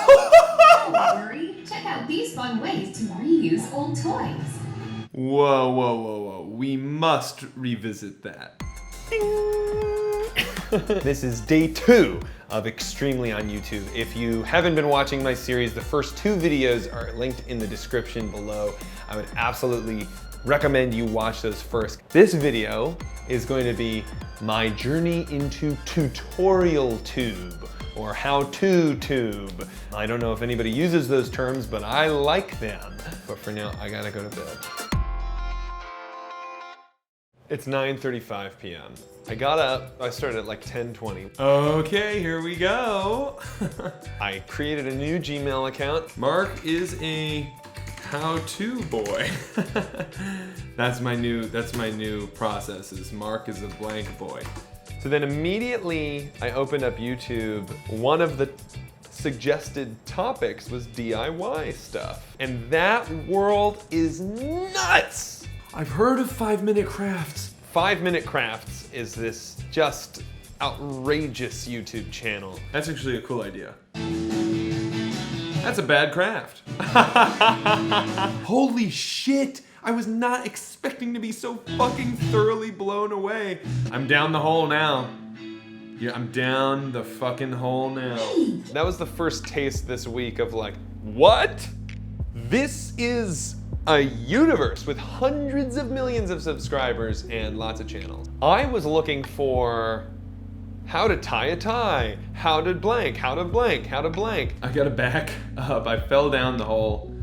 Don't worry. Check out these fun ways to reuse old toys. Whoa, whoa, whoa, whoa. We must revisit that. This is day 2 of Extremely on YouTube. If you haven't been watching my series, the first 2 videos are linked in the description below. I would absolutely recommend you watch those first. This video is going to be my journey into tutorial tube, or how-to tube. I don't know if anybody uses those terms, but I like them. But for now, I gotta go to bed. It's 9:35 p.m. I got up, I started at like 10:20. Okay, here we go. I created a new Gmail account. Mark is a how-to boy. That's my new process, is Mark is a blank boy. So then immediately I opened up YouTube. One of the suggested topics was DIY stuff. And that world is nuts! I've heard of 5-Minute Crafts. 5-Minute Crafts is this just outrageous YouTube channel. That's actually a cool idea. That's a bad craft. Holy shit! I was not expecting to be so fucking thoroughly blown away. I'm down the hole now. Yeah, I'm down the fucking hole now. That was the first taste this week of like, what? This is a universe with hundreds of millions of subscribers and lots of channels. I was looking for how to tie a tie, how to blank, how to blank, how to blank. I gotta back up, I fell down the hole.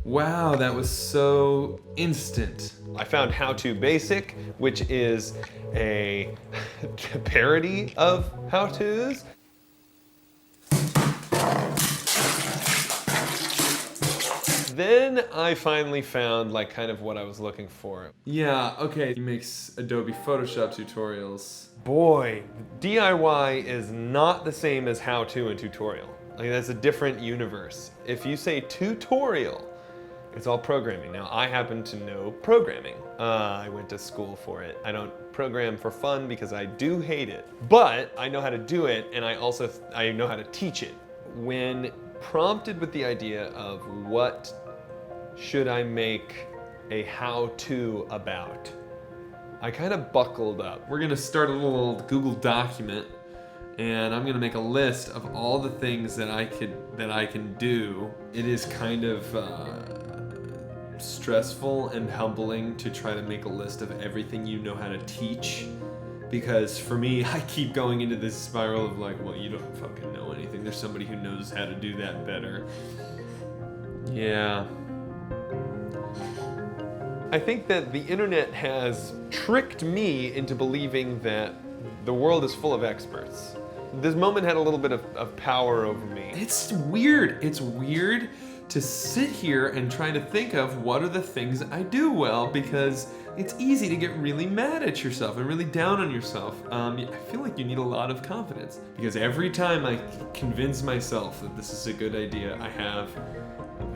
Wow, that was so instant. I found How To Basic, which is a parody of how-tos. Then I finally found like kind of what I was looking for. Yeah, okay, he makes Adobe Photoshop tutorials. Boy, DIY is not the same as how-to and tutorial. Like, that's a different universe. If you say tutorial, it's all programming. Now, I happen to know programming. I went to school for it. I don't program for fun because I do hate it. But I know how to do it, and I know how to teach it. When prompted with the idea of what should I make a how-to about, I kind of buckled up. We're gonna start a little Google document, and I'm gonna make a list of all the things that I can do. It is kind of stressful and humbling to try to make a list of everything you know how to teach, because for me, I keep going into this spiral of like, well, you don't fucking know anything. There's somebody who knows how to do that better. Yeah. I think that the internet has tricked me into believing that the world is full of experts. This moment had a little bit of power over me. It's weird. It's weird to sit here and try to think of what are the things I do well, because it's easy to get really mad at yourself and really down on yourself. I feel like you need a lot of confidence, because every time I convince myself that this is a good idea, I have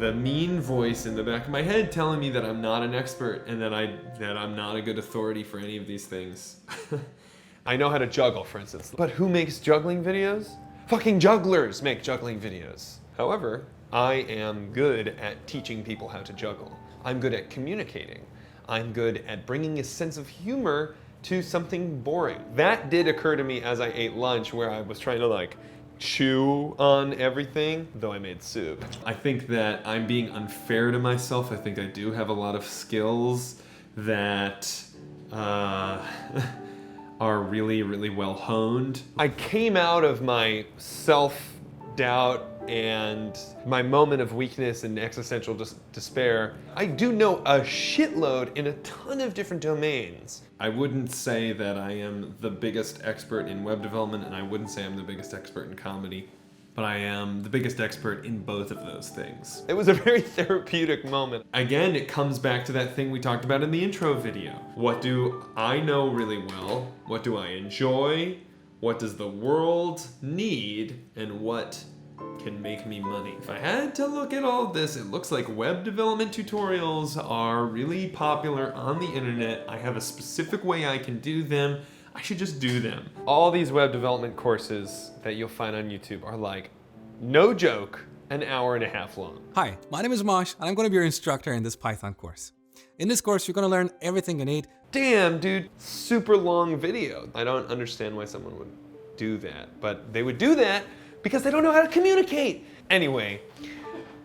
the mean voice in the back of my head telling me that I'm not an expert and that I'm not a good authority for any of these things. I know how to juggle, for instance. But who makes juggling videos? Fucking jugglers make juggling videos. However, I am good at teaching people how to juggle. I'm good at communicating. I'm good at bringing a sense of humor to something boring. That did occur to me as I ate lunch, where I was trying to like chew on everything, though I made soup. I think that I'm being unfair to myself. I think I do have a lot of skills that are really, really well honed. I came out of my self-doubt and my moment of weakness and existential despair. I do know a shitload in a ton of different domains. I wouldn't say that I am the biggest expert in web development, and I wouldn't say I'm the biggest expert in comedy, but I am the biggest expert in both of those things. It was a very therapeutic moment. Again, it comes back to that thing we talked about in the intro video. What do I know really well? What do I enjoy? What does the world need? And what can make me money? If I had to look at all of this, it looks like web development tutorials are really popular on the internet. I have a specific way I can do them. I should just do them. All these web development courses that you'll find on YouTube are like No joke, an hour and a half long. Hi, my name is Mosh, and I'm going to be your instructor in this Python course. In this course, you're going to learn everything you need. Damn, dude, super long video. I don't understand why someone would do that, but they would do that because they don't know how to communicate. Anyway,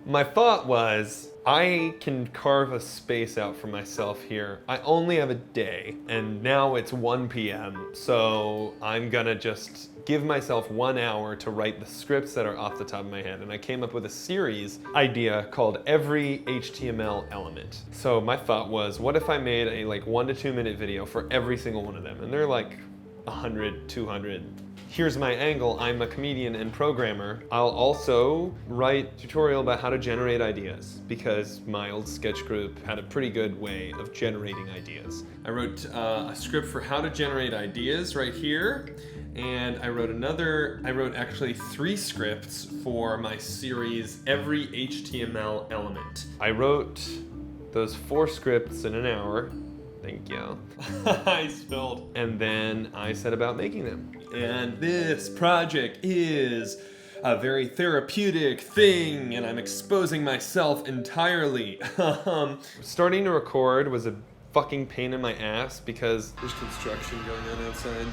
my thought was, I can carve a space out for myself here. I only have a day, and now it's 1 p.m., so I'm gonna just give myself 1 hour to write the scripts that are off the top of my head. And I came up with a series idea called Every HTML Element. So my thought was, what if I made a like 1 to 2 minute video for every single one of them? And they're like 100, 200. Here's my angle, I'm a comedian and programmer. I'll also write a tutorial about how to generate ideas because my old sketch group had a pretty good way of generating ideas. I wrote a script for how to generate ideas right here. And I wrote actually 3 scripts for my series, Every HTML Element. I wrote those 4 scripts in an hour. Thank you. I spilled. And then I set about making them. And this project is a very therapeutic thing, and I'm exposing myself entirely. Starting to record was a fucking pain in my ass because there's construction going on outside.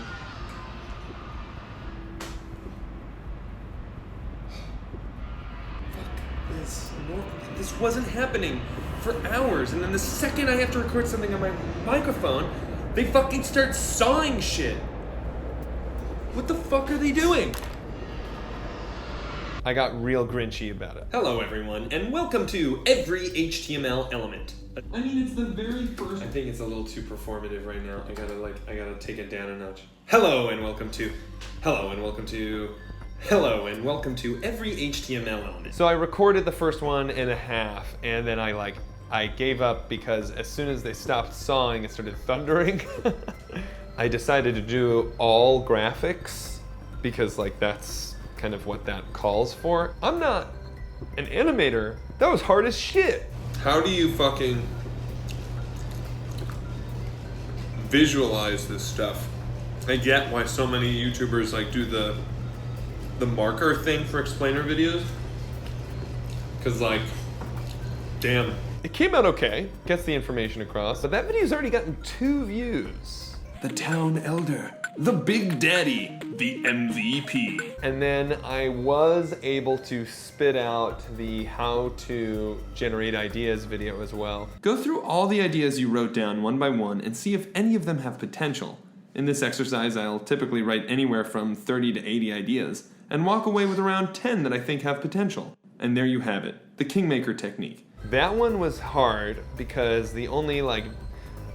This wasn't happening for hours, and then the second I have to record something on my microphone, they fucking start sawing shit. What the fuck are they doing? I got real grinchy about it. Hello everyone, and welcome to Every HTML Element. I mean, it's the very first... I think it's a little too performative right now. I gotta take it down a notch. Hello and welcome to Every HTML Element. So I recorded the first 1.5, and then I gave up because as soon as they stopped sawing, it started thundering. I decided to do all graphics because that's kind of what that calls for. I'm not an animator. That was hard as shit. How do you fucking visualize this stuff? I get why so many YouTubers like do the marker thing for explainer videos. Cause like, damn. It came out okay, gets the information across, but that video's already gotten 2 views. The town elder, the big daddy, the MVP. And then I was able to spit out the how to generate ideas video as well. Go through all the ideas you wrote down one by one and see if any of them have potential. In this exercise, I'll typically write anywhere from 30 to 80 ideas and walk away with around 10 that I think have potential. And there you have it, the Kingmaker technique. That one was hard because the only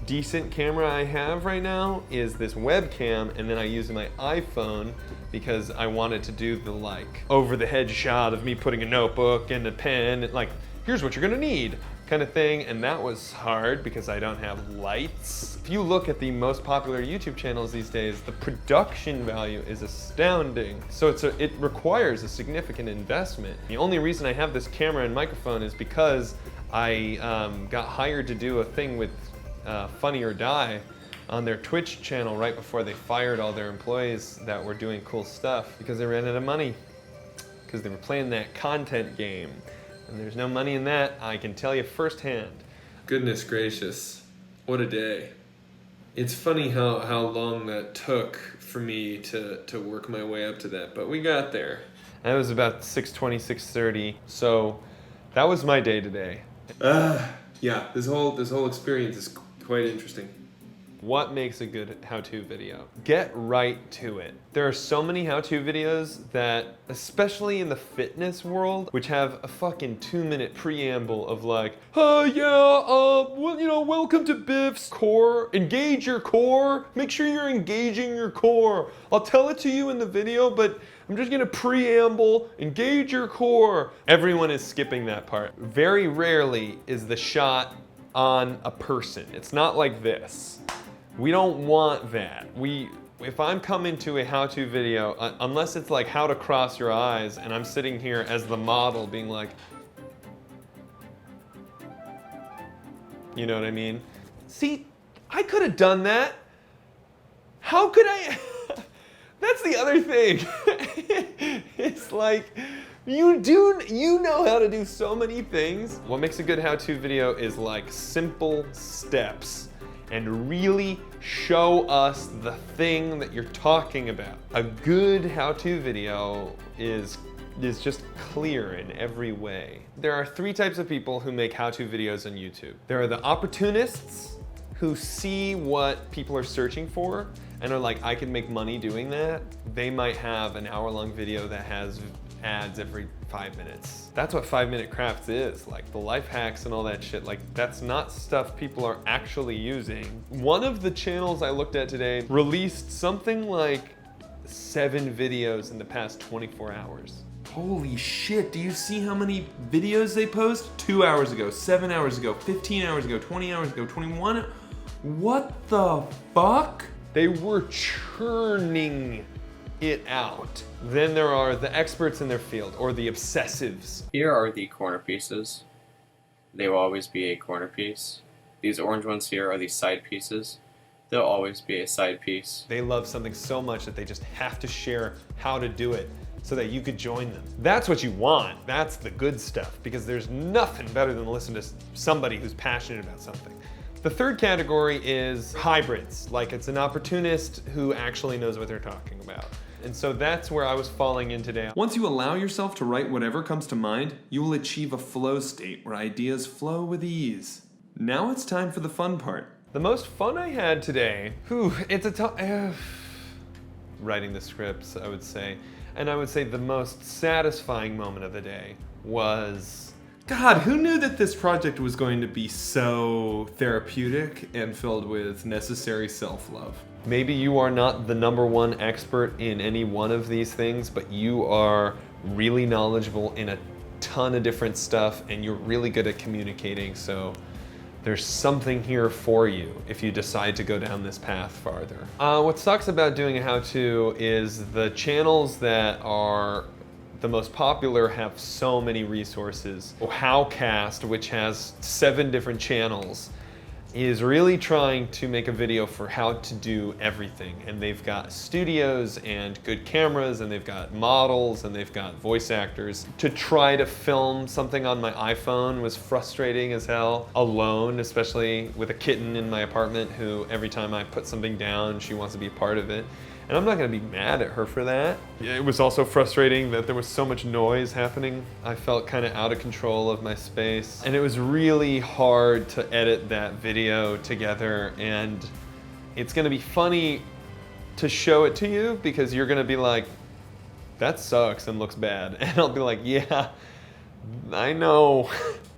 decent camera I have right now is this webcam, and then I use my iPhone because I wanted to do the over the head shot of me putting a notebook and a pen, and here's what you're gonna need kind of thing, and that was hard because I don't have lights. If you look at the most popular YouTube channels these days, the production value is astounding. So it requires a significant investment. The only reason I have this camera and microphone is because I got hired to do a thing with Funny or Die on their Twitch channel right before they fired all their employees that were doing cool stuff because they ran out of money because they were playing that content game. And there's no money in that, I can tell you firsthand. Goodness gracious, what a day. It's funny how long that took for me to work my way up to that, but we got there. That was about 6:20, 6:30, so that was my day today. Yeah, this whole experience is quite interesting. What makes a good how-to video? Get right to it. There are so many how-to videos that, especially in the fitness world, which have a fucking 2-minute preamble of welcome to Biff's core. Engage your core. Make sure you're engaging your core. I'll tell it to you in the video, but I'm just gonna preamble, engage your core. Everyone is skipping that part. Very rarely is the shot on a person. It's not like this. We don't want that. If I'm coming to a how-to video, unless it's how to cross your eyes, and I'm sitting here as the model being you know what I mean? See, I could have done that. How could I? That's the other thing. It's You know how to do so many things. What makes a good how-to video is like simple steps and really show us the thing that you're talking about. A good how-to video is just clear in every way. There are 3 types of people who make how-to videos on YouTube. There are the opportunists who see what people are searching for and are like, I can make money doing that. They might have an hour-long video that has ads every 5 minutes. That's what 5-minute crafts is, like the life hacks and all that shit. Like, that's not stuff people are actually using. One of the channels I looked at today released something like 7 videos in the past 24 hours. Holy shit, do you see how many videos they post? 2 hours ago, 7 hours ago, 15 hours ago, 20 hours ago, 21. What the fuck? They were churning it out. Then there are the experts in their field, or the obsessives. Here are the corner pieces. They will always be a corner piece. These orange ones here are the side pieces. They'll always be a side piece. They love something so much that they just have to share how to do it so that you could join them. That's what you want. That's the good stuff, because there's nothing better than listen to somebody who's passionate about something. The third category is hybrids, like it's an opportunist who actually knows what they're talking about. And so that's where I was falling in today. Once you allow yourself to write whatever comes to mind, you will achieve a flow state where ideas flow with ease. Now it's time for the fun part. The most fun I had today, writing the scripts, I would say. And I would say the most satisfying moment of the day was, God, who knew that this project was going to be so therapeutic and filled with necessary self-love? Maybe you are not the #1 expert in any one of these things, but you are really knowledgeable in a ton of different stuff and you're really good at communicating, so there's something here for you if you decide to go down this path farther. What sucks about doing a how-to is the channels that are the most popular have so many resources. Howcast, which has 7 different channels, is really trying to make a video for how to do everything. And they've got studios and good cameras and they've got models and they've got voice actors. To try to film something on my iPhone was frustrating as hell, alone, especially with a kitten in my apartment who every time I put something down, she wants to be a part of it. And I'm not gonna be mad at her for that. It was also frustrating that there was so much noise happening. I felt kind of out of control of my space. And it was really hard to edit that video together. And it's gonna be funny to show it to you because you're gonna be like, that sucks and looks bad. And I'll be like, yeah, I know.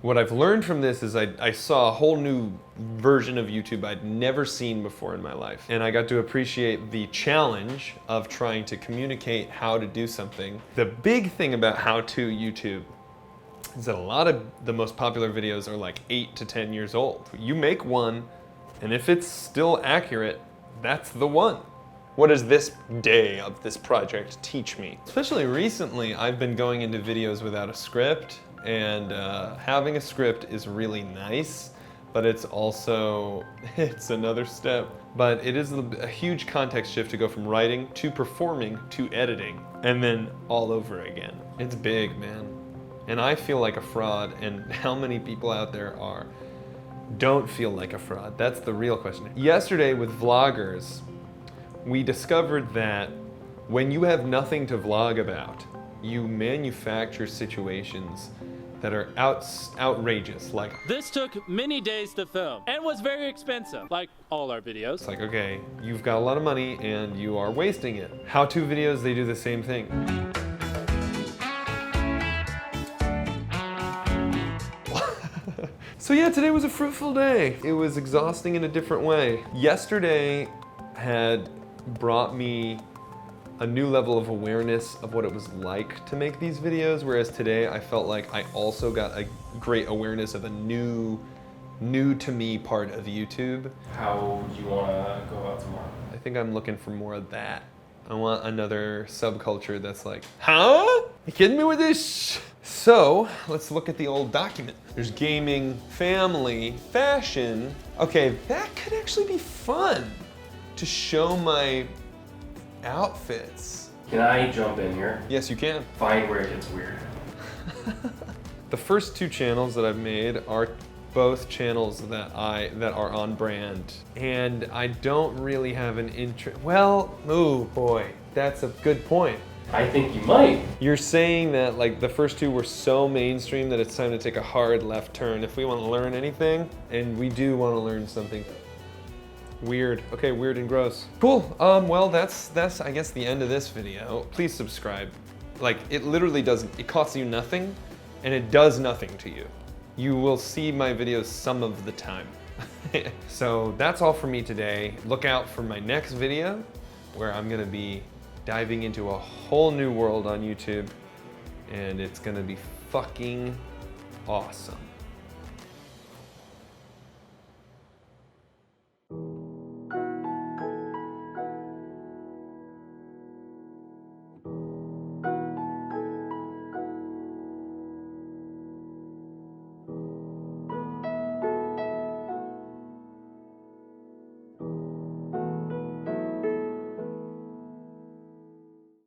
What I've learned from this is I saw a whole new version of YouTube I'd never seen before in my life. And I got to appreciate the challenge of trying to communicate how to do something. The big thing about how-to YouTube is that a lot of the most popular videos are like 8 to 10 years old. You make one, and if it's still accurate, that's the one. What does this day of this project teach me? Especially recently, I've been going into videos without a script, and having a script is really nice, but it's also, it's another step. But it is a huge context shift to go from writing to performing to editing, and then all over again. It's big, man. And I feel like a fraud, and how many people out there don't feel like a fraud? That's the real question. Yesterday with vloggers, we discovered that when you have nothing to vlog about, you manufacture situations that are outrageous. Like, this took many days to film and was very expensive, like all our videos. It's like, okay, you've got a lot of money and you are wasting it. How-to videos, they do the same thing. So yeah, today was a fruitful day. It was exhausting in a different way. Yesterday had brought me a new level of awareness of what it was like to make these videos, whereas today I felt like I also got a great awareness of a new to me part of YouTube. How do you want to go about tomorrow? I think I'm looking for more of that. I want another subculture that's like, huh? You kidding me with this? So let's look at the old document. There's gaming, family, fashion. Okay, that could actually be fun to show my outfits. Can I jump in here? Yes, you can. Find where it gets weird. The first 2 channels that I've made are both channels that are on brand, and I don't really have an interest. Well, oh boy, that's a good point. I think you might. You're saying that like the first 2 were so mainstream that it's time to take a hard left turn if we want to learn anything, and we do want to learn something weird. Okay, weird and gross. Cool. Well, that's I guess the end of this video. Please subscribe. Like, it literally doesn't. It costs you nothing, and it does nothing to you. You will see my videos some of the time. So that's all for me today. Look out for my next video where I'm gonna be diving into a whole new world on YouTube, and it's gonna be fucking awesome.